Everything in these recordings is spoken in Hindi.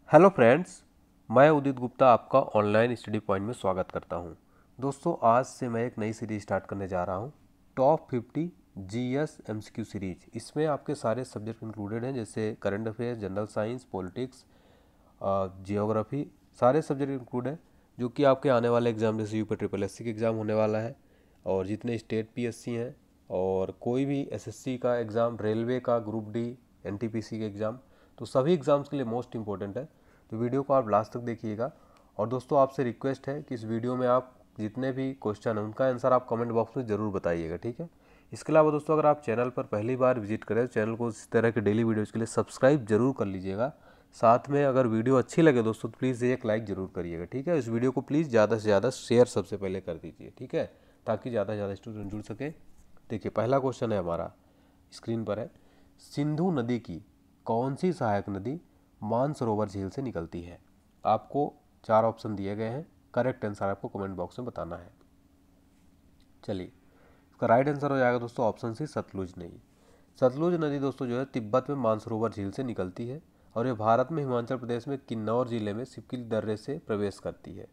हेलो फ्रेंड्स, मैं उदित गुप्ता आपका ऑनलाइन स्टडी पॉइंट में स्वागत करता हूं। दोस्तों, आज से मैं एक नई सीरीज स्टार्ट करने जा रहा हूं, टॉप 50 जीएस एमसीक्यू सीरीज। इसमें आपके सारे सब्जेक्ट इंक्लूडेड हैं, जैसे current affairs, general science, politics, geography, सारे सब्जेक्ट इंक्लूड हैं जो कि आपके आने वाले एग्जाम जैसे यूपी ट्रिपल एससी का एग्ज़ाम होने वाला है, और जितने स्टेट पीएससी हैं और कोई भी एसएससी का एग्ज़ाम, रेलवे का, ग्रुप डी, एनटीपीसी के एग्ज़ाम, तो सभी एग्ज़ाम्स के लिए मोस्ट इंपॉर्टेंट है। तो वीडियो को आप लास्ट तक देखिएगा। और दोस्तों, आपसे रिक्वेस्ट है कि इस वीडियो में आप जितने भी क्वेश्चन हैं उनका आंसर आप कमेंट बॉक्स में ज़रूर बताइएगा, ठीक है। इसके अलावा दोस्तों, अगर आप चैनल पर पहली बार विजिट करें तो चैनल को इस तरह के डेली वीडियोज़ के लिए सब्सक्राइब जरूर कर लीजिएगा। साथ में अगर वीडियो अच्छी लगे दोस्तों तो प्लीज़ एक लाइक ज़रूर करिएगा, ठीक है। इस वीडियो को प्लीज़ ज़्यादा से ज़्यादा शेयर सबसे पहले कर दीजिए, ठीक है, ताकि ज़्यादा से ज़्यादा स्टूडेंट जुड़ सके। देखिए, पहला क्वेश्चन है हमारा, स्क्रीन पर है। सिंधु नदी की कौन सी सहायक नदी मानसरोवर झील से निकलती है? आपको 4 ऑप्शन दिए गए हैं, करेक्ट आंसर आपको कमेंट बॉक्स में बताना है। चलिए, इसका राइट आंसर हो जाएगा दोस्तों ऑप्शन सी, सतलुज नदी। सतलुज नदी दोस्तों जो है तिब्बत में मानसरोवर झील से निकलती है, और ये भारत में हिमाचल प्रदेश में किन्नौर जिले में सिपकिल दर्रे से प्रवेश करती है।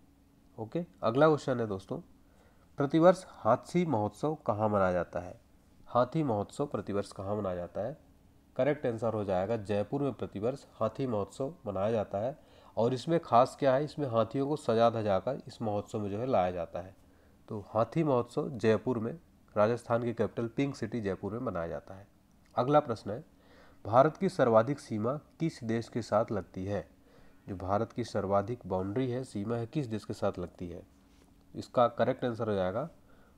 ओके, अगला क्वेश्चन है दोस्तों, प्रतिवर्ष हाथी महोत्सव कहाँ मनाया जाता है? हाथी महोत्सव प्रतिवर्ष कहाँ मनाया जाता है? करेक्ट आंसर हो जाएगा जयपुर में प्रतिवर्ष हाथी महोत्सव मनाया जाता है। और इसमें खास क्या है, इसमें हाथियों को सजा धजा कर इस महोत्सव में जो है लाया जाता है। तो हाथी महोत्सव जयपुर में, राजस्थान की कैपिटल पिंक सिटी जयपुर में मनाया जाता है। अगला प्रश्न है, भारत की सर्वाधिक सीमा किस देश के साथ लगती है? जो भारत की सर्वाधिक बाउंड्री है, सीमा है, किस देश के साथ लगती है? इसका करेक्ट आंसर हो जाएगा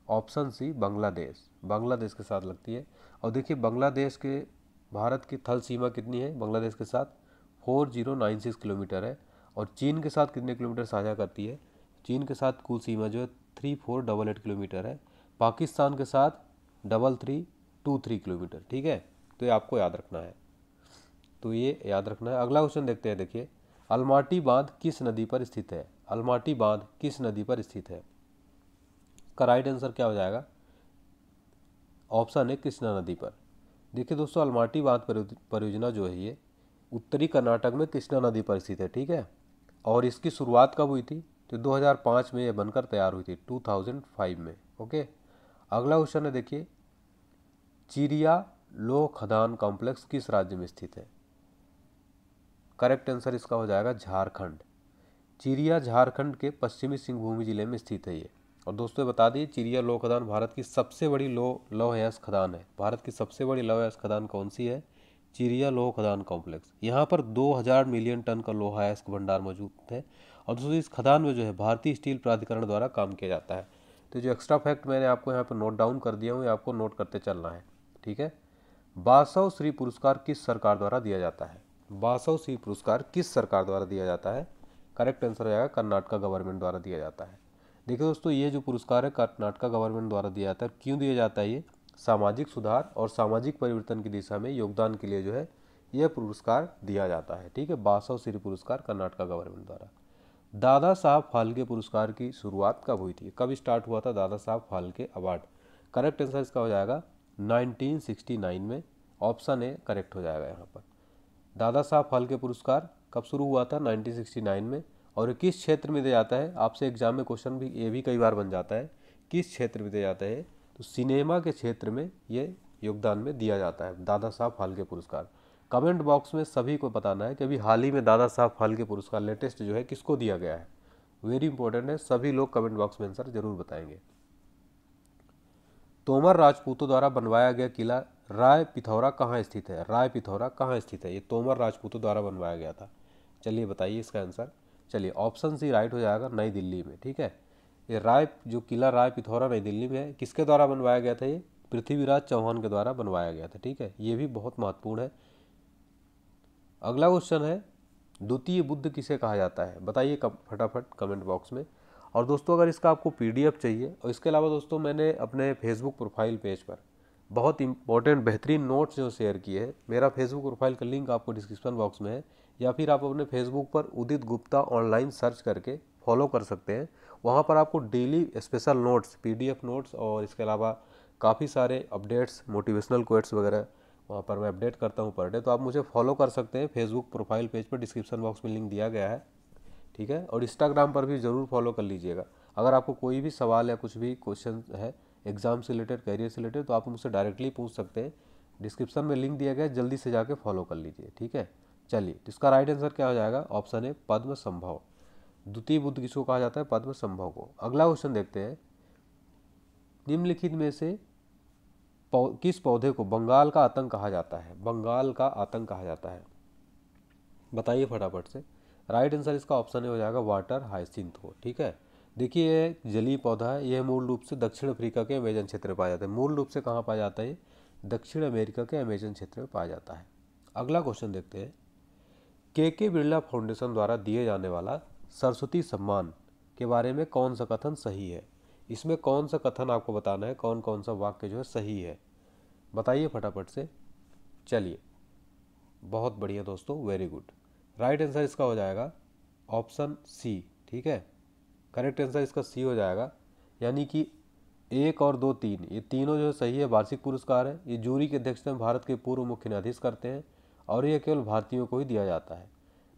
ऑप्शन सी, बांग्लादेश। बांग्लादेश के साथ लगती है। और देखिए, बांग्लादेश के भारत की थल सीमा कितनी है बांग्लादेश के साथ? 4096 किलोमीटर है। और चीन के साथ कितने किलोमीटर साझा करती है? चीन के साथ कुल सीमा जो है 3488 किलोमीटर है। पाकिस्तान के साथ 3323 किलोमीटर, ठीक है। तो ये आपको याद रखना है, तो ये याद रखना है। अगला क्वेश्चन देखते हैं। देखिए, अलमाटी बांध किस नदी पर स्थित है? अलमाटी बांध किस नदी पर स्थित है? का राइट आंसर क्या हो जाएगा? ऑप्शन है कृष्णा नदी पर। देखिए दोस्तों, अलमाटी बांध परियोजना जो है ये उत्तरी कर्नाटक में कृष्णा नदी पर स्थित है, ठीक है। और इसकी शुरुआत कब हुई थी? तो 2005 में ये बनकर तैयार हुई थी, 2005 में। ओके, अगला क्वेश्चन है, देखिए, चिरिया लोह खदान कॉम्प्लेक्स किस राज्य में स्थित है? करेक्ट आंसर इसका हो जाएगा झारखंड। चिरिया झारखंड के पश्चिमी सिंहभूम जिले में स्थित है ये। और दोस्तों बता दिए, चिरिया लौह खदान भारत की सबसे बड़ी लौह अयस्क खदान है। भारत की सबसे बड़ी लौह अयस्क खदान कौन सी है? चिरिया लौह खदान कॉम्प्लेक्स। यहाँ पर 2000 मिलियन टन का लोहा अयस्क भंडार मौजूद है। और दोस्तों, इस खदान में जो है भारतीय स्टील प्राधिकरण द्वारा काम किया जाता है। तो जो एक्स्ट्रा फैक्ट मैंने आपको यहाँ पर नोट डाउन कर दिया हूँ, ये आपको नोट करते चलना है, ठीक है। बासव श्री पुरस्कार किस सरकार द्वारा दिया जाता है? बासव श्री पुरस्कार किस सरकार द्वारा दिया जाता है? करेक्ट आंसर हो जाएगा कर्नाटक गवर्नमेंट द्वारा दिया जाता है। देखिए दोस्तों, ये जो पुरस्कार है कर्नाटक गवर्नमेंट द्वारा दिया जाता है। क्यों दिया जाता है? ये सामाजिक सुधार और सामाजिक परिवर्तन की दिशा में योगदान के लिए जो है यह पुरस्कार दिया जाता है, ठीक है। बासव श्री पुरस्कार कर्नाटक गवर्नमेंट द्वारा। दादा साहब फाल्के पुरस्कार की शुरुआत कब हुई थी? कब स्टार्ट हुआ था Dada Saheb Phalke award? Correct answer इसका हो जाएगा 1969 में। ऑप्शन ए करेक्ट हो जाएगा यहाँ पर। दादा साहब फाल्के पुरस्कार कब शुरू हुआ था? 1969 में। और किस क्षेत्र में दिया जाता है? आपसे एग्जाम में क्वेश्चन भी ये भी कई बार बन जाता है, किस क्षेत्र में दिया जाता है? तो सिनेमा के क्षेत्र में ये योगदान में दिया जाता है दादा साहब फाल्के पुरस्कार। कमेंट बॉक्स में सभी को बताना है कि अभी हाल ही में दादा साहब फाल्के पुरस्कार लेटेस्ट जो है किसको दिया गया है। वेरी इंपॉर्टेंट है, सभी लोग कमेंट बॉक्स में आंसर जरूर बताएंगे। तोमर राजपूतों द्वारा बनवाया गया किला राय पिथौरा कहाँ स्थित है? राय पिथौरा कहाँ स्थित है? ये तोमर राजपूतों द्वारा बनवाया गया था। चलिए बताइए इसका आंसर। चलिए, ऑप्शन सी राइट हो जाएगा, नई दिल्ली में, ठीक है। ये जो किला राय पिथौरा नई दिल्ली में है, किसके द्वारा बनवाया गया था? ये पृथ्वीराज चौहान के द्वारा बनवाया गया था, ठीक है। ये भी बहुत महत्वपूर्ण है। अगला क्वेश्चन है, द्वितीय बुद्ध किसे कहा जाता है? बताइए फटाफट कमेंट बॉक्स में। और दोस्तों, अगर इसका आपको पीडीएफ चाहिए, और इसके अलावा दोस्तों मैंने अपने फेसबुक प्रोफाइल पेज पर बहुत इंपॉर्टेंट बेहतरीन नोट्स जो शेयर किए हैं। मेरा फेसबुक प्रोफाइल का लिंक आपको डिस्क्रिप्शन बॉक्स में है, या फिर आप अपने फेसबुक पर उदित गुप्ता ऑनलाइन सर्च करके फॉलो कर सकते हैं। वहाँ पर आपको daily special notes, PDF notes, और इसके अलावा काफ़ी सारे अपडेट्स, मोटिवेशनल कोट्स वगैरह वहाँ पर मैं अपडेट करता हूँ पर डे। तो आप मुझे फॉलो कर सकते हैं फेसबुक प्रोफाइल पेज पर, डिस्क्रिप्शन बॉक्स में लिंक दिया गया है, ठीक है। और इंस्टाग्राम पर भी ज़रूर फॉलो कर लीजिएगा। अगर आपको कोई भी सवाल या कुछ भी क्वेश्चन है एग्ज़ाम से रिलेटेड, करियर से रिलेटेड, तो आप मुझसे डायरेक्टली पूछ सकते हैं। डिस्क्रिप्शन में लिंक दिया गया है, जल्दी से जाके फॉलो कर लीजिए, ठीक है। चलिए, इसका राइट आंसर क्या हो जाएगा? ऑप्शन ए पद्म संभव। द्वितीय बुद्ध किसको कहा जाता है? पद्म संभव को। अगला क्वेश्चन देखते हैं, निम्नलिखित में से किस पौधे को बंगाल का आतंक कहा जाता है? बंगाल का आतंक कहा जाता है, बताइए फटाफट से। राइट आंसर इसका ऑप्शन ए हो जाएगा वाटर हाइसिंथ को, ठीक है। देखिए ये जलीय पौधा है, यह मूल रूप से दक्षिण अफ्रीका के अमेजन क्षेत्र में पाया जाता है। मूल रूप से कहाँ पाया जाता है? दक्षिण अमेरिका के अमेजन क्षेत्र में पाया जाता है। अगला क्वेश्चन देखते हैं, के बिरला फाउंडेशन द्वारा दिए जाने वाला सरस्वती सम्मान के बारे में कौन सा कथन सही है? इसमें कौन सा कथन आपको बताना है, कौन कौन सा वाक्य जो है सही है, बताइए फटाफट से। चलिए, बहुत बढ़िया दोस्तों, वेरी गुड। राइट आंसर इसका हो जाएगा ऑप्शन सी, ठीक है। करेक्ट आंसर इसका सी हो जाएगा, यानी कि 1 और 2 3 ये तीनों जो सही है वार्षिक पुरस्कार है। ये जूरी की अध्यक्षता में भारत के पूर्व मुख्य न्यायाधीश करते हैं और ये केवल भारतीयों को ही दिया जाता है।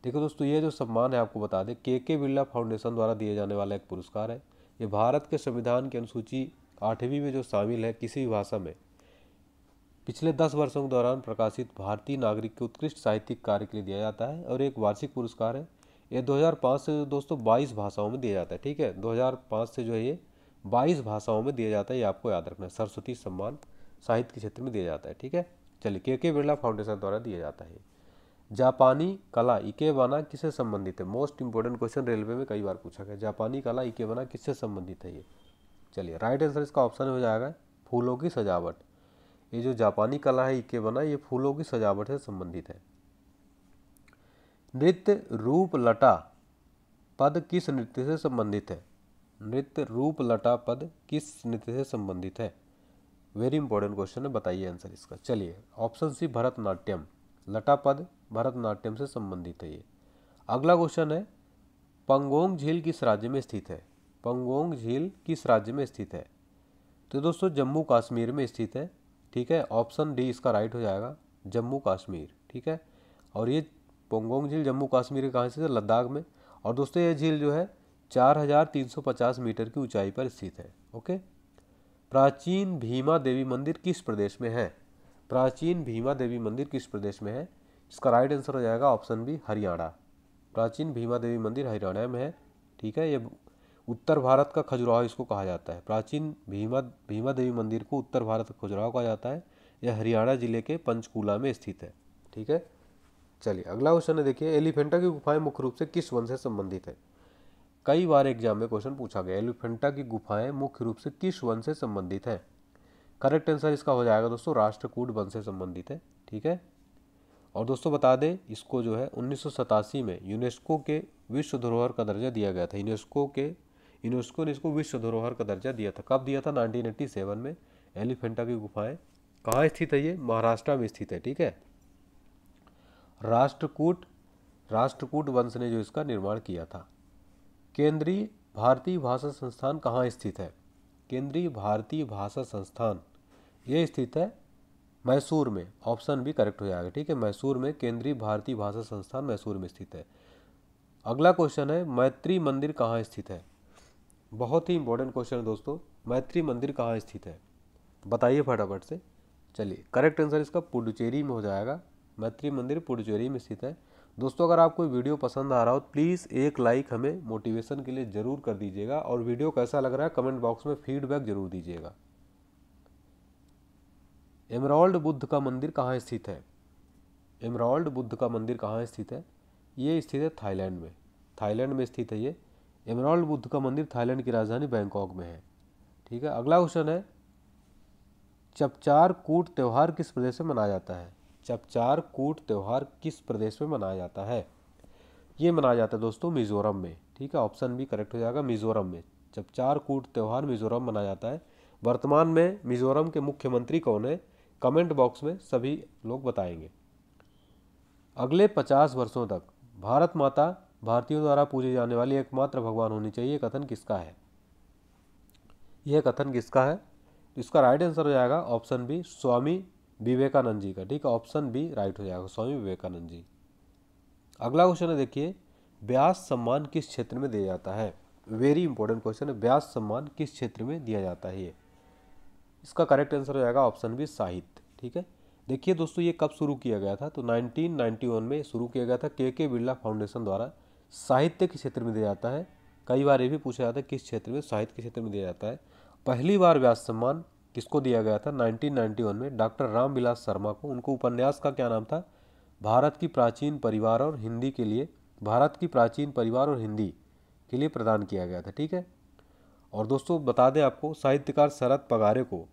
देखो दोस्तों, ये जो सम्मान है आपको बता दें, के बिरला फाउंडेशन द्वारा दिए जाने वाला एक पुरस्कार है। ये भारत के संविधान की अनुसूची 8वीं में जो शामिल है किसी भी भाषा में पिछले 10 वर्षों के दौरान प्रकाशित भारतीय नागरिक के उत्कृष्ट साहित्यिक कार्य के लिए दिया जाता है और एक वार्षिक पुरस्कार है। ये 2005 से दोस्तों 22 भाषाओं में दिया जाता है, ठीक है। 2005 से जो है ये 22 भाषाओं में दिया जाता है, ये आपको याद रखना है। सरस्वती सम्मान साहित्य के क्षेत्र में दिया जाता है, ठीक है। चलिए, के बिरला फाउंडेशन द्वारा दिया जाता है। जापानी कला इकेबाना किससे संबंधित है? मोस्ट इंपोर्टेंट क्वेश्चन, रेलवे में कई बार पूछा गया। जापानी कला इकेबाना किससे संबंधित है ये? चलिए, राइट आंसर इसका ऑप्शन हो जाएगा फूलों की सजावट। ये जो जापानी कला है इकेबाना, ये फूलों की सजावट से संबंधित है। नृत्य रूप लटा पद किस नृत्य से संबंधित है? नृत्य रूप लटा पद किस नृत्य से संबंधित है? वेरी इंपॉर्टेंट क्वेश्चन है, बताइए आंसर इसका। चलिए, ऑप्शन सी भरतनाट्यम। लटा पद भरतनाट्यम से संबंधित है ये। अगला क्वेश्चन है, पंगोंग झील किस राज्य में स्थित है? पंगोंग झील किस राज्य में स्थित है? तो दोस्तों जम्मू कश्मीर में स्थित है, ठीक है। ऑप्शन डी इसका राइट हो जाएगा, जम्मू कश्मीर, ठीक है। और ये पंगोंग झील जम्मू कश्मीर के कहाँ स्थित है? लद्दाख में। और दोस्तों ये झील जो है 4350 मीटर की ऊंचाई पर स्थित है, ओके। प्राचीन भीमा देवी मंदिर किस प्रदेश में है? प्राचीन भीमा देवी मंदिर किस प्रदेश में है? इसका राइट आंसर हो जाएगा ऑप्शन बी, हरियाणा। प्राचीन भीमा देवी मंदिर हरियाणा में है, ठीक है। ये उत्तर भारत का खजुराहो इसको कहा जाता है। प्राचीन भीमा देवी मंदिर को उत्तर भारत का खजुराहो कहा जाता है। यह हरियाणा जिले के पंचकूला में स्थित है, ठीक है। चलिए, अगला क्वेश्चन है, देखिए, एलिफेंटा की गुफाएं मुख्य रूप से किस वन से संबंधित है? कई बार एग्जाम में क्वेश्चन पूछा गया, एलिफेंटा की गुफाएं मुख्य रूप से किस वन से संबंधित है? करेक्ट आंसर इसका हो जाएगा दोस्तों राष्ट्रकूट वन से संबंधित है, ठीक है। और दोस्तों बता दें, इसको जो है 1987 में यूनेस्को के विश्व धरोहर का दर्जा दिया गया था। यूनेस्को ने इसको विश्व धरोहर का दर्जा दिया था। कब दिया था? 1987 में। एलिफेंटा की गुफाएं कहाँ स्थित है? ये महाराष्ट्र में स्थित है, ठीक है। राष्ट्रकूट वंश ने जो इसका निर्माण किया था। केंद्रीय भारतीय भाषा संस्थान कहाँ स्थित है? केंद्रीय भारतीय भाषा संस्थान ये स्थित है मैसूर में। ऑप्शन भी करेक्ट हो जाएगा, ठीक है। मैसूर में केंद्रीय भारतीय भाषा संस्थान मैसूर में स्थित है। अगला क्वेश्चन है, मैत्री मंदिर कहाँ स्थित है? बहुत ही इंपॉर्टेंट क्वेश्चन है दोस्तों, मैत्री मंदिर कहाँ स्थित है, बताइए फटाफट से। चलिए, करेक्ट आंसर इसका पुडुचेरी में हो जाएगा। मैत्री मंदिर पुडुचेरी में स्थित है। दोस्तों अगर आपको वीडियो पसंद आ रहा हो प्लीज़ एक लाइक हमें मोटिवेशन के लिए ज़रूर कर दीजिएगा, और वीडियो कैसा लग रहा है कमेंट बॉक्स में फीडबैक जरूर दीजिएगा। एमराल्ड बुद्ध का मंदिर कहाँ स्थित है? एमराल्ड बुद्ध का मंदिर कहाँ स्थित है? ये स्थित है थाईलैंड में। थाईलैंड में स्थित है ये। एमराल्ड बुद्ध का मंदिर थाईलैंड की राजधानी बैंकॉक में है, ठीक है। अगला क्वेश्चन है, चपचार कूट त्यौहार किस प्रदेश में मनाया जाता है? चपचार कूट त्यौहार किस प्रदेश में मनाया जाता है? ये मनाया जाता है दोस्तों मिजोरम में, ठीक है। ऑप्शन भी करेक्ट हो जाएगा, मिजोरम में। चपचार कूट त्यौहार मिजोरम मनाया जाता है। वर्तमान में मिजोरम के मुख्यमंत्री कौन है? कमेंट बॉक्स में सभी लोग बताएंगे। अगले 50 वर्षों तक भारत माता भारतीयों द्वारा पूजे जाने वाली एकमात्र भगवान होनी चाहिए, कथन किसका है? यह कथन किसका है? इसका राइट आंसर हो जाएगा ऑप्शन बी, स्वामी विवेकानंद जी का, ठीक है, ऑप्शन बी राइट हो जाएगा, स्वामी विवेकानंद जी। अगला क्वेश्चन है देखिए, व्यास सम्मान किस क्षेत्र में दिया जाता है? वेरी इंपॉर्टेंट क्वेश्चन है, व्यास सम्मान किस क्षेत्र में दिया जाता है? ये इसका करेक्ट आंसर हो जाएगा ऑप्शन बी साहित्य, ठीक है। देखिए दोस्तों, ये कब शुरू किया गया था? तो 1991 में शुरू किया गया था के बिरला फाउंडेशन द्वारा। साहित्य के क्षेत्र में दिया जाता है। कई बार ये भी पूछा जाता है किस क्षेत्र में, साहित्य के क्षेत्र में दिया जाता है। पहली बार व्यास सम्मान किसको दिया गया था? 1991 में डॉक्टर रामविलास शर्मा को। उनको उपन्यास का क्या नाम था? भारत की प्राचीन परिवार और हिंदी के लिए, भारत की प्राचीन परिवार और हिंदी के लिए प्रदान किया गया था, ठीक है। और दोस्तों बता दें आपको, साहित्यकार शरद पगारे को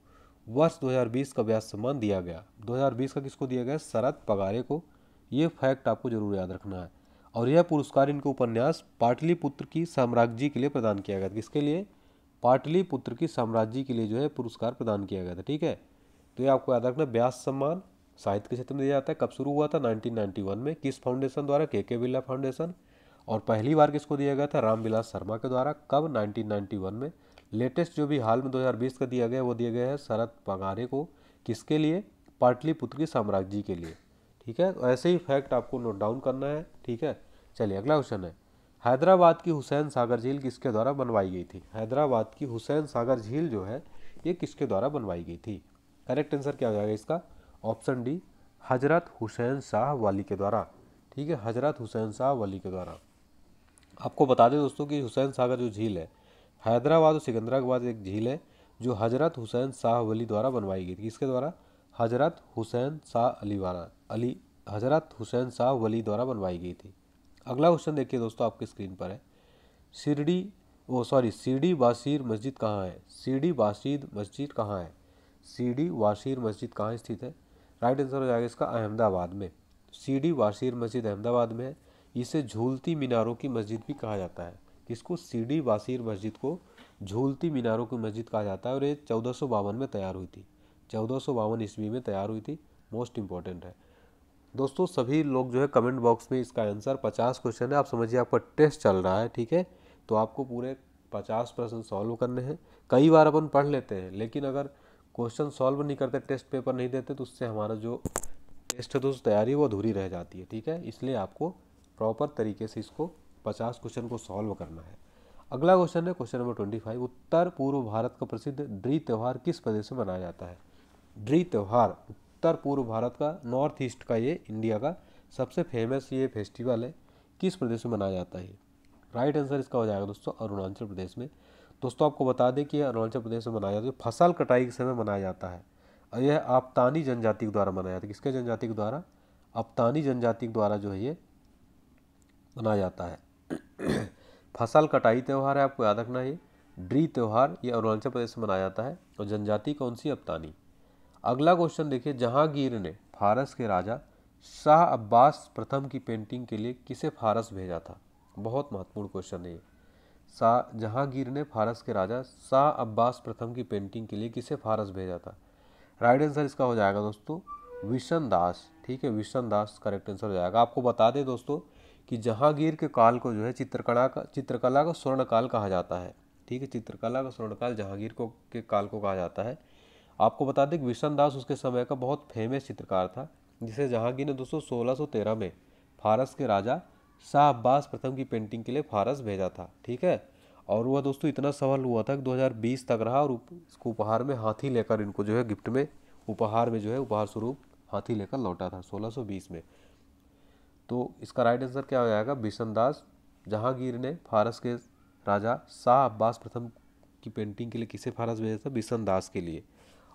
वर्ष 2020 का व्यास सम्मान दिया गया। 2020 का किसको दिया गया? शरद पगारे को। ये फैक्ट आपको जरूर याद रखना है। और यह पुरस्कार इनको उपन्यास पाटलिपुत्र की साम्राज्य के लिए प्रदान किया गया था। किसके लिए? पाटलिपुत्र की साम्राज्य के लिए जो है पुरस्कार प्रदान किया गया था, ठीक है। तो ये आपको याद रखना, व्यास सम्मान साहित्य के क्षेत्र में दिया जाता है। कब शुरू हुआ था? 1991 में। किस फाउंडेशन द्वारा? के बिरला फाउंडेशन। और पहली बार किसको दिया गया था? रामविलास शर्मा के द्वारा। कब? 1991 में। लेटेस्ट जो भी हाल में 2020 का दिया गया वो दिया गया है शरद पगारे को। किसके लिए? पाटलिपुत्र की साम्राज्य के लिए, ठीक है। ऐसे ही फैक्ट आपको नोट डाउन करना है, ठीक है। चलिए अगला क्वेश्चन है, हैदराबाद की हुसैन सागर झील किसके द्वारा बनवाई गई थी? हैदराबाद की हुसैन सागर झील जो है ये किसके द्वारा बनवाई गई थी? करेक्ट आंसर क्या हो जाएगा इसका? ऑप्शन डी, हजरत हुसैन शाह वाली के द्वारा, ठीक है, हजरत हुसैन शाह वाली के द्वारा। आपको बता दें दोस्तों कि हुसैन सागर जो झील है, हैदराबाद और सिकंदराबाद एक झील है जो हजरत हुसैन शाह वली द्वारा बनवाई गई थी। किसके द्वारा? हजरत हुसैन शाह अली हजरत हुसैन शाह वली द्वारा बनवाई गई थी। अगला क्वेश्चन देखिए दोस्तों, आपकी स्क्रीन पर है, सीडी वासीर मस्जिद कहाँ है? सीडी वासीर मस्जिद कहाँ है? सीडी वासीर मस्जिद कहाँ स्थित है? राइट आंसर हो जाएगा इसका अहमदाबाद में। सीडी वासीर मस्जिद अहमदाबाद में है। इसे झूलती मीनारों की मस्जिद भी कहा जाता है। किसको? सीडी वासीर मस्जिद को झूलती मीनारों की मस्जिद कहा जाता है। और ये 1452 में तैयार हुई थी, 1452 ईस्वी में तैयार हुई थी। मोस्ट इंपॉर्टेंट है दोस्तों। सभी लोग जो है कमेंट बॉक्स में इसका आंसर, 50 क्वेश्चन है, आप समझिए आपका टेस्ट चल रहा है, ठीक है। तो आपको पूरे 50 प्रश्न सॉल्व करने हैं। कई बार अपन पढ़ लेते हैं, लेकिन अगर क्वेश्चन सॉल्व नहीं करते, टेस्ट पेपर नहीं देते, तो उससे हमारा जो टेस्ट है दोस्तों तैयारी वो अधूरी रह जाती है, ठीक है। इसलिए आपको प्रॉपर तरीके से इसको 50 क्वेश्चन को सॉल्व करना है। अगला क्वेश्चन है क्वेश्चन नंबर 25, उत्तर पूर्व भारत का प्रसिद्ध ड्री त्यौहार किस प्रदेश में मनाया जाता है? ड्री त्यौहार उत्तर पूर्व भारत का, नॉर्थ ईस्ट का, ये इंडिया का सबसे फेमस ये फेस्टिवल है। किस प्रदेश में मनाया जाता है? राइट आंसर इसका हो जाएगा दोस्तों अरुणाचल प्रदेश में। दोस्तों आपको बता दें कि अरुणाचल प्रदेश में मनाया जाता है, फसल कटाई के समय मनाया जाता है। और यह आपतानी जनजाति के द्वारा मनाया जाता है। किसके जनजाति के द्वारा? आपतानी जनजाति के द्वारा जो है ये मनाया जाता है। फसल कटाई त्यौहार है, आपको याद रखना है। ड्री त्यौहार ये अरुणाचल प्रदेश में मनाया जाता है। और जनजाति कौन सी? आपतानी। अगला क्वेश्चन देखिए, जहांगीर ने फारस के राजा शाह अब्बास प्रथम की पेंटिंग के लिए किसे फारस भेजा था? बहुत महत्वपूर्ण क्वेश्चन है ये। जहांगीर ने फारस के राजा शाह अब्बास प्रथम की पेंटिंग के लिए किसे फारस भेजा था? राइट आंसर इसका हो जाएगा दोस्तों विशन दास, ठीक है, विशन दास करेक्ट आंसर हो जाएगा। आपको बता दें दोस्तों कि जहांगीर के काल को जो है चित्रकला का स्वर्ण काल कहा जाता है, ठीक है। चित्रकला का स्वर्ण काल जहांगीर के काल को कहा जाता है। आपको बता दें कि विशन दास उसके समय का बहुत फेमस चित्रकार था, जिसे जहांगीर ने दोस्तों 1613 में फारस के राजा शाह अब्बास प्रथम की पेंटिंग के लिए फारस भेजा था, ठीक है। और वह दोस्तों इतना सफल हुआ था कि 2020 तक रहा। और इसको उपहार में हाथी लेकर, इनको जो है गिफ्ट में उपहार में जो है उपहार स्वरूप हाथी लेकर लौटा था 1620 में। तो इसका राइट आंसर क्या हो जाएगा? बिशन दास। जहांगीर ने फारस के राजा शाह अब्बास प्रथम की पेंटिंग के लिए किसे फारस भेजा था? बिशन दास के लिए।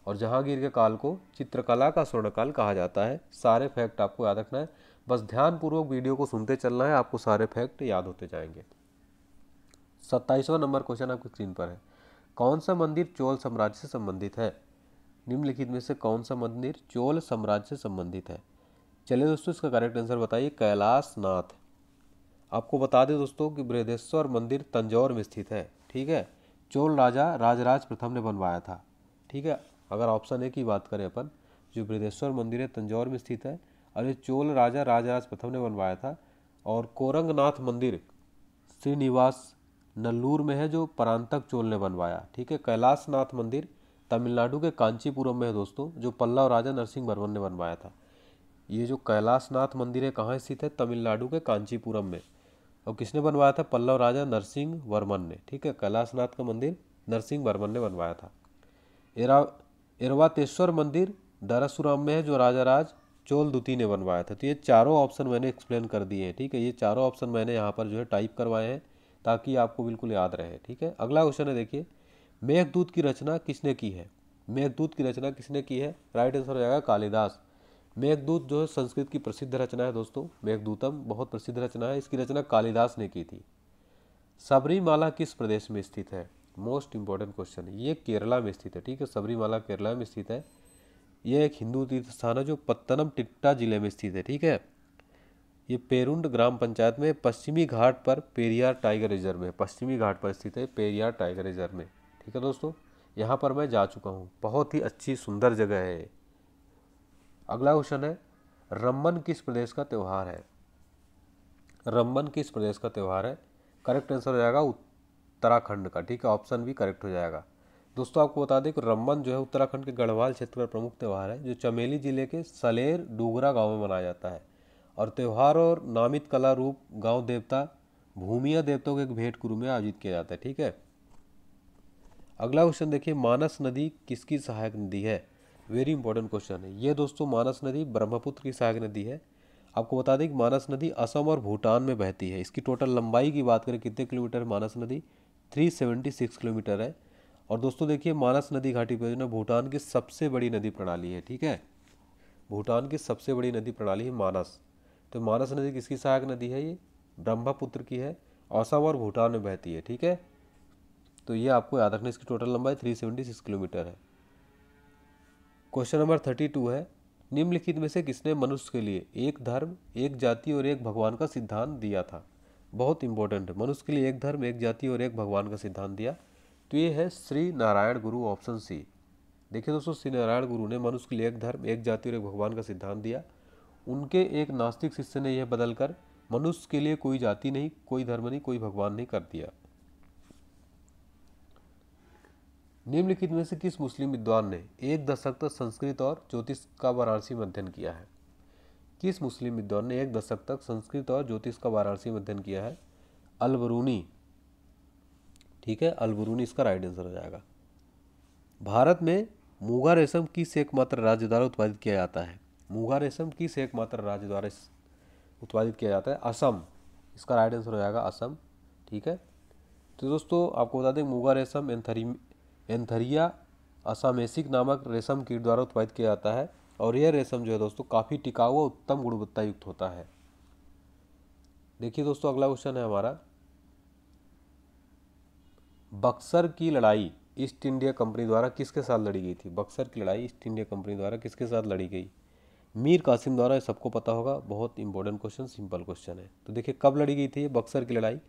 और जहांगीर के काल को चित्रकला का स्वर्णकाल कहा जाता है। सारे फैक्ट आपको याद रखना है, बस ध्यानपूर्वक वीडियो को सुनते चलना है, आपको सारे फैक्ट याद होते जाएंगे। 27वां नंबर क्वेश्चन आपकी स्क्रीन पर है, कौन सा मंदिर चोल साम्राज्य से संबंधित है? निम्नलिखित में से कौन सा मंदिर चोल साम्राज्य से संबंधित है? चलिए दोस्तों इसका करेक्ट आंसर बताइए, कैलाशनाथ। आपको बता दें दोस्तों कि बृहदेश्वर मंदिर तंजौर में स्थित है, ठीक है। चोल राजा राजराज प्रथम ने बनवाया था, ठीक है। अगर ऑप्शन ए की बात करें अपन, जो बृहदेश्वर मंदिर है तंजौर में स्थित है, और ये चोल राजा राजराज प्रथम ने बनवाया था। और कोरंगनाथ मंदिर श्रीनिवास नल्लूर में है, जो परांतक चोल ने बनवाया, ठीक है। कैलाशनाथ मंदिर तमिलनाडु के कांचीपुरम में है दोस्तों, जो पल्लव राजा नरसिंह वर्मन ने बनवाया था। ये जो कैलाशनाथ मंदिर है कहाँ स्थित है? तमिलनाडु के कांचीपुरम में। और किसने बनवाया था? पल्लव राजा नरसिंह वर्मन ने। ठीक है, कैलाशनाथ का मंदिर नरसिंह वर्मन ने बनवाया था। एरवातेश्वर मंदिर दरसुराम में है, जो राजा राज चोल द्वितीय ने बनवाया था। तो ये चारों ऑप्शन मैंने एक्सप्लेन कर दिए हैं। ठीक है, ये चारों ऑप्शन मैंने यहाँ पर जो है टाइप करवाए हैं ताकि आपको बिल्कुल याद रहे। ठीक है, अगला क्वेश्चन है, देखिए मेघदूत की रचना किसने की है? मेघदूत की रचना किसने की है? राइट आंसर हो जाएगा कालिदास। मेघदूत जो है संस्कृत की प्रसिद्ध रचना है दोस्तों, मेघदूतम बहुत प्रसिद्ध रचना है, इसकी रचना कालिदास ने की थी। सबरीमाला किस प्रदेश में स्थित है? मोस्ट इंपॉर्टेंट क्वेश्चन है, ये केरला में स्थित है। ठीक है, सबरीमाला केरला में स्थित है। ये एक हिंदू तीर्थ स्थान है जो पत्तनमतिट्टा जिले में स्थित है। ठीक है, ये पेरुंड ग्राम पंचायत में पश्चिमी घाट पर पेरियार टाइगर रिजर्व में, पश्चिमी घाट पर स्थित है पेरियार टाइगर रिजर्व में। ठीक है दोस्तों, यहाँ पर मैं जा चुका हूँ, बहुत ही अच्छी सुंदर जगह है। अगला क्वेश्चन है, रम्मन किस प्रदेश का त्यौहार है? रम्मन किस प्रदेश का त्यौहार है? करेक्ट आंसर हो जाएगा उत्तराखंड का। ठीक है, ऑप्शन भी करेक्ट हो जाएगा। दोस्तों आपको बता दें कि रम्मन जो है उत्तराखंड के गढ़वाल क्षेत्र का प्रमुख त्यौहार है, जो चमेली जिले के सलेर डूगरा गांव में मनाया जाता है। और त्यौहार और नामित कला रूप गांव देवता भूमिया देवताओं के एक भेंट गुरु में आयोजित किया जाता है। ठीक है, अगला क्वेश्चन देखिए, मानस नदी किसकी सहायक नदी है? वेरी इंपॉर्टेंट क्वेश्चन है ये दोस्तों। मानस नदी ब्रह्मपुत्र की सहायक नदी है। आपको बता दें कि मानस नदी असम और भूटान में बहती है। इसकी टोटल लंबाई की बात करें कितने किलोमीटर मानस नदी? 376 किलोमीटर है। और दोस्तों देखिए, मानस नदी घाटी परियोजना भूटान की सबसे बड़ी नदी प्रणाली है। ठीक है, भूटान की सबसे बड़ी नदी प्रणाली है मानस। तो मानस नदी किसकी सहायक नदी है? ये ब्रह्मपुत्र की है, असम और भूटान में बहती है। ठीक है, तो ये आपको याद रखना, इसकी टोटल लंबाई 376 किलोमीटर है। क्वेश्चन नंबर 32 है, निम्नलिखित में से किसने मनुष्य के लिए एक धर्म, एक जाति और एक भगवान का सिद्धांत दिया था? बहुत इंपॉर्टेंट है, मनुष्य के लिए एक धर्म, एक जाति और एक भगवान का सिद्धांत दिया। तो ये है श्री नारायण गुरु, ऑप्शन सी। देखिए दोस्तों, श्री नारायण गुरु ने मनुष्य के लिए एक धर्म, एक जाति और एक भगवान का सिद्धांत दिया। उनके एक नास्तिक शिष्य ने यह बदलकर मनुष्य के लिए कोई जाति नहीं, कोई धर्म नहीं, कोई भगवान नहीं कर दिया। निम्नलिखित में से किस मुस्लिम विद्वान ने एक दशक तक संस्कृत और ज्योतिष का वाराणसी में अध्ययन किया है? किस मुस्लिम विद्वान ने एक दशक तक संस्कृत और ज्योतिष का वाराणसी में अध्ययन किया है? अलबरूनी। ठीक है, अलबरूनी इसका राइट आंसर हो जाएगा। भारत में मूंगा रेशम किस एकमात्र राज्य द्वारा उत्पादित किया जाता है? मूंगा रेशम किस एकमात्र राज्य द्वारा उत्पादित किया जाता है? असम, इसका राइट आंसर हो जाएगा असम। ठीक है, तो दोस्तों आपको बता दें मूंगा रेशम एंथरिया असामेसिक नामक रेशम कीट द्वारा उत्पादित किया जाता है। और यह रेशम जो है दोस्तों काफ़ी टिकाऊ और उत्तम गुणवत्ता युक्त होता है। देखिए दोस्तों, अगला क्वेश्चन है हमारा, बक्सर की लड़ाई ईस्ट इंडिया कंपनी द्वारा किसके साथ लड़ी गई थी? बक्सर की लड़ाई ईस्ट इंडिया कंपनी द्वारा किसके साथ लड़ी गई? मीर कासिम द्वारा। सबको पता होगा, बहुत इंपॉर्टेंट क्वेश्चन, सिंपल क्वेश्चन है। तो देखिए कब लड़ी गई थी बक्सर की लड़ाई?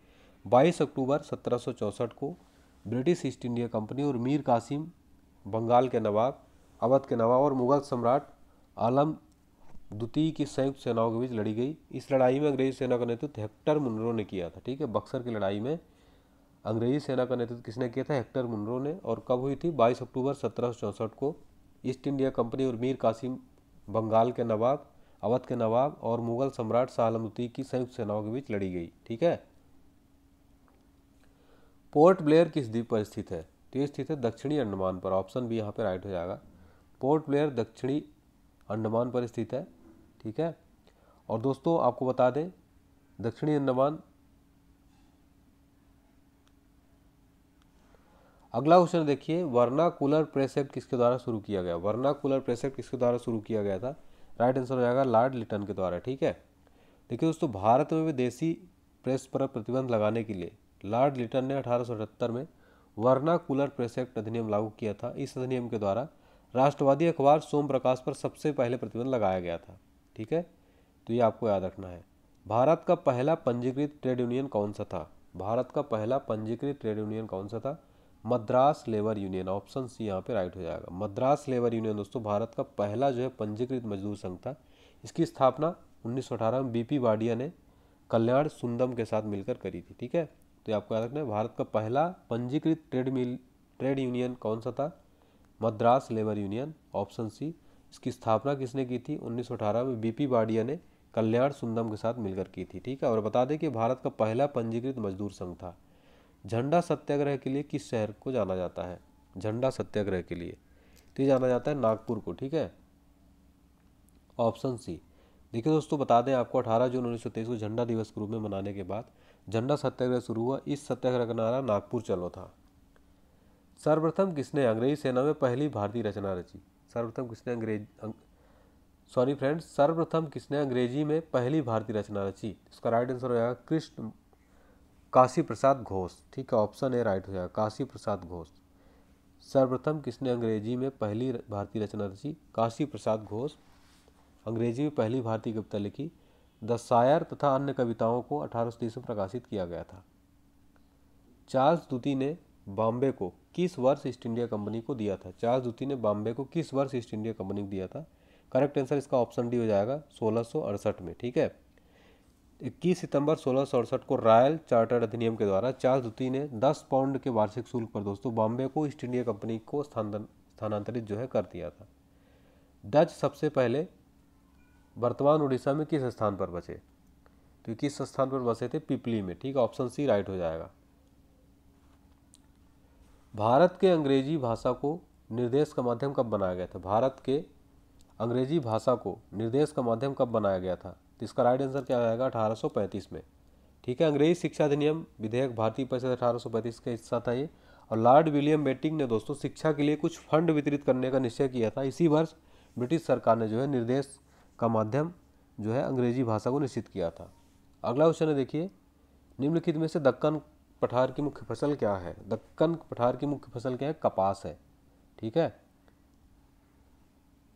22 अक्टूबर 1764 को ब्रिटिश ईस्ट इंडिया कंपनी और मीर कासिम बंगाल के नवाब, अवध के नवाब और मुगल सम्राट आलम द्वितीय की संयुक्त सेनाओं के बीच लड़ी गई। इस लड़ाई में अंग्रेजी सेना का नेतृत्व हेक्टर मुनरो ने किया था। ठीक है, बक्सर की लड़ाई में अंग्रेजी सेना का नेतृत्व किसने किया था? हेक्टर मुनरो ने। और कब हुई थी? 22 अक्टूबर 1764 को ईस्ट इंडिया कंपनी और मीर कासिम बंगाल के नवाब, अवध के नवाब और मुगल सम्राट शाह आलम द्वितीय की संयुक्त सेनाओं के बीच लड़ी गई। ठीक है, पोर्ट ब्लेयर किस द्वीप पर स्थित है? तो ये स्थित है दक्षिणी अंडमान पर। ऑप्शन बी यहाँ पे राइट हो जाएगा। पोर्ट ब्लेयर दक्षिणी अंडमान पर स्थित है। ठीक है, और दोस्तों आपको बता दें दक्षिणी अंडमान। अगला क्वेश्चन देखिए, वर्नाकुलर प्रेस एक्ट किसके द्वारा शुरू किया गया? वर्नाकुलर प्रेस एक्ट किसके द्वारा शुरू किया गया था? राइट आंसर हो जाएगा लॉर्ड लिटन के द्वारा। ठीक है, देखिए दोस्तों, भारत में विदेशी प्रेस पर प्रतिबंध लगाने के लिए लॉर्ड लिटन ने 1878 में वर्नाकुलर प्रेस एक्ट अधिनियम लागू किया था। इस अधिनियम के द्वारा राष्ट्रवादी अखबार सोम प्रकाश पर सबसे पहले प्रतिबंध लगाया गया था। ठीक है, तो ये आपको याद रखना है। भारत का पहला पंजीकृत ट्रेड यूनियन कौन सा था? भारत का पहला पंजीकृत ट्रेड यूनियन कौन सा था? Madras labour union. Option C यहाँ पे राइट हो जाएगा। मद्रास लेबर यूनियन दोस्तों भारत का पहला जो है पंजीकृत मजदूर संघ था। इसकी स्थापना 1918 में बीपी वाडिया ने कल्याण सुंदम के साथ मिलकर करी थी। ठीक है, तो ये आपको याद रखना है। भारत का पहला पंजीकृत ट्रेड यूनियन कौन सा था? Madras labour union. Option C. इसकी स्थापना किसने की थी? 1918 में बीपी बाडिया ने कल्याण सुंदम के साथ मिलकर की थी। ठीक है, और बता दें कि भारत का पहला पंजीकृत मजदूर संघ था। झंडा सत्याग्रह के लिए किस शहर को जाना जाता है? झंडा सत्याग्रह के लिए तो ये जाना जाता है नागपुर को। ठीक है, ऑप्शन सी। देखिए दोस्तों, बता दें आपको 18 जून 1923 को झंडा दिवस के रूप में मनाने के बाद झंडा सत्याग्रह शुरू हुआ। इस सत्याग्रह का नारा नागपुर चलो था। सर्वप्रथम किसने अंग्रेजी सेना में पहली भारतीय रचना रची? सर्वप्रथम किसने अंग्रेजी में पहली भारतीय रचना रची? इसका राइट आंसर हो जाएगा कृष्ण काशी प्रसाद घोष। ठीक है, ऑप्शन ए राइट हो जाएगा, काशी प्रसाद घोष। सर्वप्रथम किसने अंग्रेजी में पहली भारतीय रचना रची? काशी प्रसाद घोष। अंग्रेजी में पहली भारतीय कविता लिखी। द शायर तथा अन्य कविताओं को 1830 में प्रकाशित किया गया था। चार्ल्स द्वितीय ने बॉम्बे को किस वर्ष ईस्ट इंडिया कंपनी को दिया था? चार्ल्स द्वितीय ने बॉम्बे को किस वर्ष ईस्ट इंडिया कंपनी को दिया था? करेक्ट आंसर इसका ऑप्शन डी हो जाएगा 1668 में। ठीक है, 21 सितंबर 1668 को रॉयल चार्टर्ड अधिनियम के द्वारा चार्ल्स द्वितीय ने 10 पाउंड के वार्षिक शुल्क पर दोस्तों बॉम्बे को ईस्ट इंडिया कंपनी को स्थानांतरित जो है कर दिया था। डच सबसे पहले वर्तमान उड़ीसा में किस स्थान पर बसे? तो किस स्थान पर बसे थे? पिपली में। ठीक है, ऑप्शन सी राइट हो जाएगा। भारत के अंग्रेजी भाषा को निर्देश का माध्यम कब बनाया गया था? भारत के अंग्रेजी भाषा को निर्देश का माध्यम कब बनाया गया था? तो इसका राइट आंसर क्या आएगा? 1835 में। ठीक है, अंग्रेजी शिक्षा अधिनियम विधेयक भारतीय परिषद 1835 का हिस्सा था ये। और लॉर्ड विलियम बेंटिंक ने दोस्तों शिक्षा के लिए कुछ फंड वितरित करने का निश्चय किया था। इसी वर्ष ब्रिटिश सरकार ने जो है निर्देश का माध्यम जो है अंग्रेजी भाषा को निश्चित किया था। अगला क्वेश्चन है, देखिए, निम्नलिखित में से दक्कन पठार की मुख्य फसल क्या है? दक्कन पठार की मुख्य फसल क्या है? कपास है। ठीक है,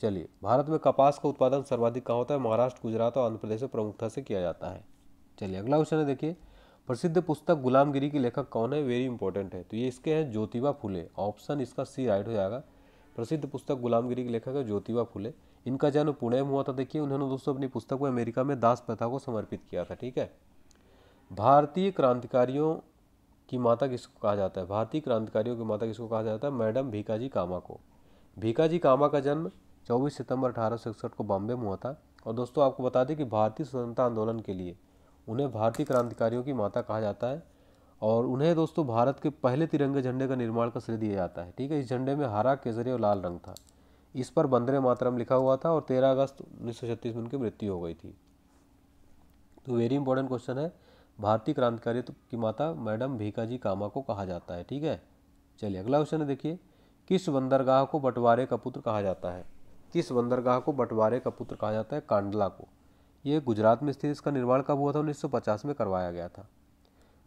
चलिए, भारत में कपास का उत्पादन सर्वाधिक कहाँ होता है? महाराष्ट्र, गुजरात और आंध्र प्रदेश में प्रमुखता से किया जाता है। चलिए, अगला क्वेश्चन है, देखिए, प्रसिद्ध पुस्तक गुलामगिरी के लेखक कौन है? वेरी इंपॉर्टेंट है। तो ये इसके हैं ज्योतिबा फुले। ऑप्शन इसका सी राइट हो जाएगा। प्रसिद्ध पुस्तक गुलामगिरी के लेखक है ज्योतिबा फुले। इनका जन्म पुणे में हुआ था। देखिए, उन्होंने दोस्तों अपनी पुस्तक को अमेरिका में दास प्रथा को समर्पित किया था। ठीक है, भारतीय क्रांतिकारियों की माता किसको कहा जाता है? भारतीय क्रांतिकारियों की माता किसको कहा जाता है? मैडम भीकाजी कामा को। भीकाजी कामा का जन्म 24 सितंबर 1861 को बॉम्बे में हुआ था। और दोस्तों आपको बता दें कि भारतीय स्वतंत्रता आंदोलन के लिए उन्हें भारतीय क्रांतिकारियों की माता कहा जाता है। और उन्हें दोस्तों भारत के पहले तिरंगे झंडे का निर्माण का श्रेय दिया जाता है। ठीक है, इस झंडे में हरा, केसरी और लाल रंग था। इस पर वंदे मातरम लिखा हुआ था और 13 अगस्त 1936 में उनकी मृत्यु हो गई थी। तो वेरी इंपॉर्टेंट क्वेश्चन है, भारतीय क्रांतिकारी की माता मैडम भीकाजी कामा को कहा जाता है। ठीक है, चलिए, अगला क्वेश्चन है, देखिए, किस बंदरगाह को बंटवारे का पुत्र कहा जाता है? किस बंदरगाह को बंटवारे का पुत्र कहा जाता है? कांडला को। ये गुजरात में स्थित। इसका निर्माण कब हुआ था? 1950 में करवाया गया था।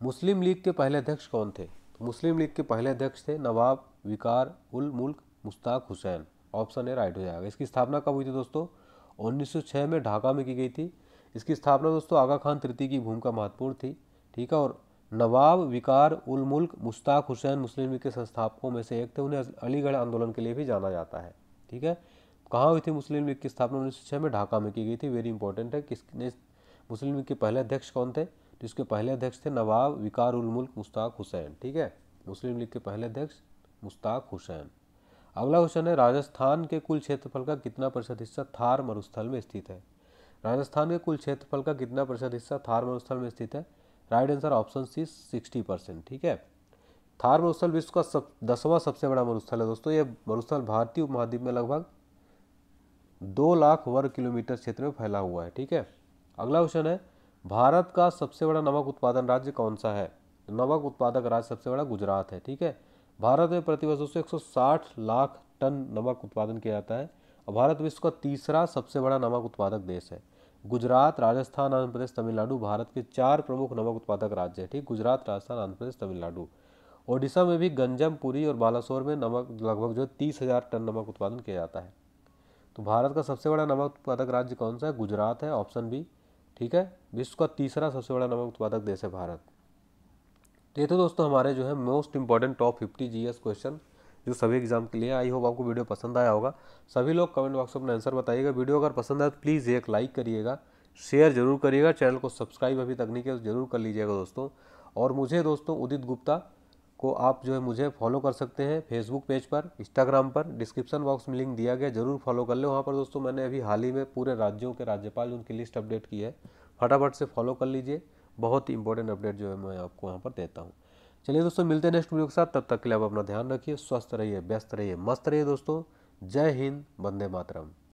मुस्लिम लीग के पहले अध्यक्ष कौन थे? मुस्लिम लीग के पहले अध्यक्ष थे नवाब विकार उल मुल्क Mushtaq Hussain. Option A right हो जाएगा। इसकी स्थापना कब हुई थी दोस्तों? 1906 में ढाका में की गई थी। इसकी स्थापना दोस्तों आगा खान तृतीय की भूमिका महत्वपूर्ण थी। ठीक है, और नवाब विकार उल मुल्क मुश्ताक हुसैन मुस्लिम लीग के संस्थापकों में से एक थे। उन्हें अलीगढ़ आंदोलन के लिए भी जाना जाता है। ठीक है, कहाँ हुई थी मुस्लिम लीग की स्थापना? 1906 में ढाका में की गई थी। वेरी इंपॉर्टेंट है। किसने मुस्लिम लीग के पहले अध्यक्ष कौन थे? तो इसके पहले अध्यक्ष थे नवाब विकार उल मुल्क मुश्ताक हुसैन। ठीक है, मुस्लिम लीग के पहले अध्यक्ष मुश्ताक हुसैन। अगला क्वेश्चन है, राजस्थान के कुल क्षेत्रफल का कितना प्रतिशत हिस्सा थार मरुस्थल में स्थित है? राजस्थान के कुल क्षेत्रफल का कितना प्रतिशत हिस्सा थार मरुस्थल में स्थित है? Right answer option C 60%। ठीक है, थार मरुस्थल विश्व का 10वां सबसे बड़ा मरुस्थल है दोस्तों। यह मरुस्थल भारतीय उपमहाद्वीप में लगभग 2 लाख वर्ग किलोमीटर क्षेत्र में फैला हुआ है। ठीक है, अगला क्वेश्चन है, भारत का सबसे बड़ा नमक उत्पादन राज्य कौन सा है? नमक उत्पादक राज्य सबसे बड़ा गुजरात है। ठीक है, भारत में प्रतिवर्ष दोस्तों 160 लाख टन नमक उत्पादन किया जाता है और भारत विश्व का तीसरा सबसे बड़ा नमक उत्पादक देश है। गुजरात, राजस्थान, आंध्र प्रदेश, तमिलनाडु भारत के 4 प्रमुख नमक उत्पादक राज्य है। ठीक, गुजरात, राजस्थान, आंध्र प्रदेश, तमिलनाडु। ओडिशा में भी गंजम, पुरी और बालासोर में नमक लगभग जो 30,000 टन नमक उत्पादन किया जाता है। तो भारत का सबसे बड़ा नमक उत्पादक राज्य कौन सा है? गुजरात है, ऑप्शन बी। ठीक है, विश्व का तीसरा सबसे बड़ा नमक उत्पादक देश है भारत। तो ये तो दोस्तों हमारे जो है most important top 50 GS question जो सभी एग्जाम के लिए। आई होप आपको वीडियो पसंद आया होगा। सभी लोग कमेंट बॉक्स में अपना आंसर बताइएगा। वीडियो अगर पसंद आए तो प्लीज़ एक लाइक करिएगा, शेयर जरूर करिएगा, चैनल को सब्सक्राइब अभी तक नहीं किया तो जरूर कर लीजिएगा दोस्तों। और मुझे दोस्तों उदित गुप्ता को आप जो है मुझे फॉलो कर सकते हैं फेसबुक पेज पर, इंस्टाग्राम पर, डिस्क्रिप्शन बॉक्स में लिंक दिया गया, जरूर फॉलो कर ले। वहाँ पर दोस्तों मैंने अभी हाल ही में पूरे राज्यों के राज्यपाल उनकी लिस्ट अपडेट की है, फटाफट से फॉलो कर लीजिए। बहुत ही इंपॉर्टेंट अपडेट जो है मैं आपको वहाँ पर देता हूँ। चलिए दोस्तों, मिलते हैं नेक्स्ट वीडियो के साथ। तब तक के लिए आप अपना ध्यान रखिए, स्वस्थ रहिए, व्यस्त रहिए, मस्त रहिए दोस्तों। जय हिंद, वंदे मातरम।